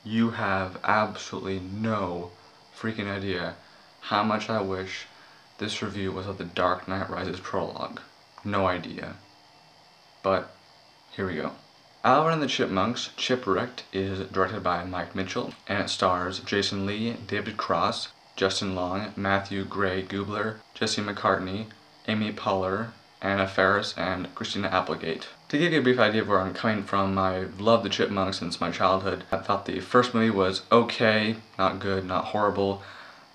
You have absolutely no freaking idea how much I wish this review was of The Dark Knight Rises prologue. No idea. But here we go. Alvin and the Chipmunks, Chipwrecked, is directed by Mike Mitchell, and it stars Jason Lee, David Cross, Justin Long, Matthew Gray Gubler, Jesse McCartney, Amy Poehler, Anna Faris, and Christina Applegate. To give you a brief idea of where I'm coming from, I've loved the Chipmunks since my childhood. I thought the first movie was okay, not good, not horrible.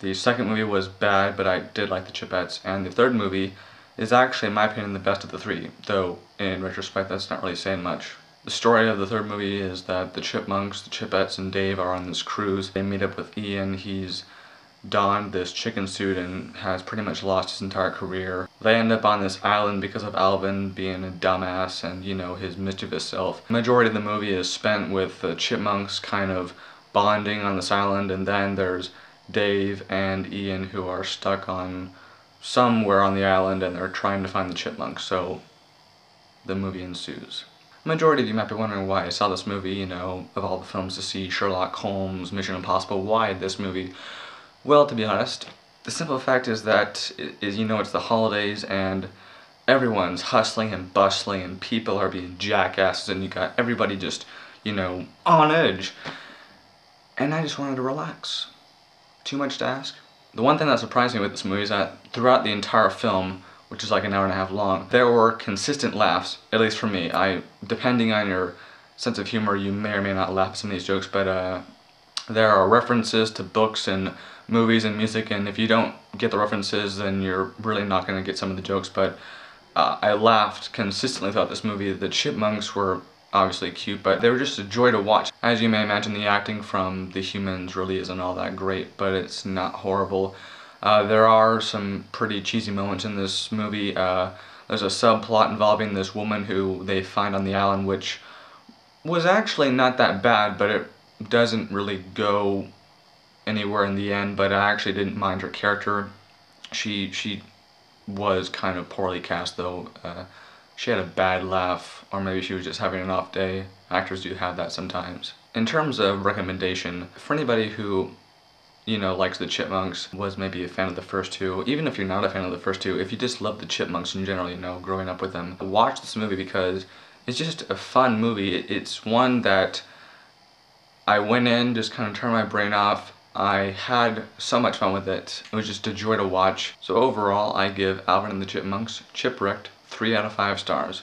The second movie was bad, but I did like the Chipettes, and the third movie is actually, in my opinion, the best of the three, though in retrospect that's not really saying much. The story of the third movie is that the Chipmunks, the Chipettes, and Dave are on this cruise. They meet up with Ian. He's donned this chicken suit and has pretty much lost his entire career. They end up on this island because of Alvin being a dumbass and, you know, his mischievous self. The majority of the movie is spent with the Chipmunks kind of bonding on this island, and then there's Dave and Ian who are stuck on somewhere on the island and they're trying to find the Chipmunks, so the movie ensues. The majority of you might be wondering why I saw this movie, you know, of all the films to see, Sherlock Holmes, Mission Impossible, why this movie? Well, to be honest, the simple fact is that, you know, it's the holidays and everyone's hustling and bustling and people are being jackasses and you got everybody just, you know, on edge. And I just wanted to relax. Too much to ask? The one thing that surprised me with this movie is that throughout the entire film, which is like an hour and a half long, there were consistent laughs, at least for me. Depending on your sense of humor, you may or may not laugh at some of these jokes, but there are references to books and movies and music, and if you don't get the references, then you're really not going to get some of the jokes, but I laughed consistently throughout this movie. The Chipmunks were obviously cute, but they were just a joy to watch. As you may imagine, the acting from the humans really isn't all that great, but it's not horrible. There are some pretty cheesy moments in this movie. There's a subplot involving this woman who they find on the island, which was actually not that bad, but it doesn't really go anywhere in the end, but I actually didn't mind her character. She was kind of poorly cast though. She had a bad laugh, or maybe she was just having an off day. Actors do have that sometimes. In terms of recommendation, for anybody who, you know, likes the Chipmunks, was maybe a fan of the first two, even if you're not a fan of the first two, if you just love the Chipmunks in general, you know, growing up with them, watch this movie because it's just a fun movie. It's one that I went in, just kind of turned my brain off. I had so much fun with it. It was just a joy to watch. So overall, I give Alvin and the Chipmunks, Chipwrecked, 3 out of 5 stars.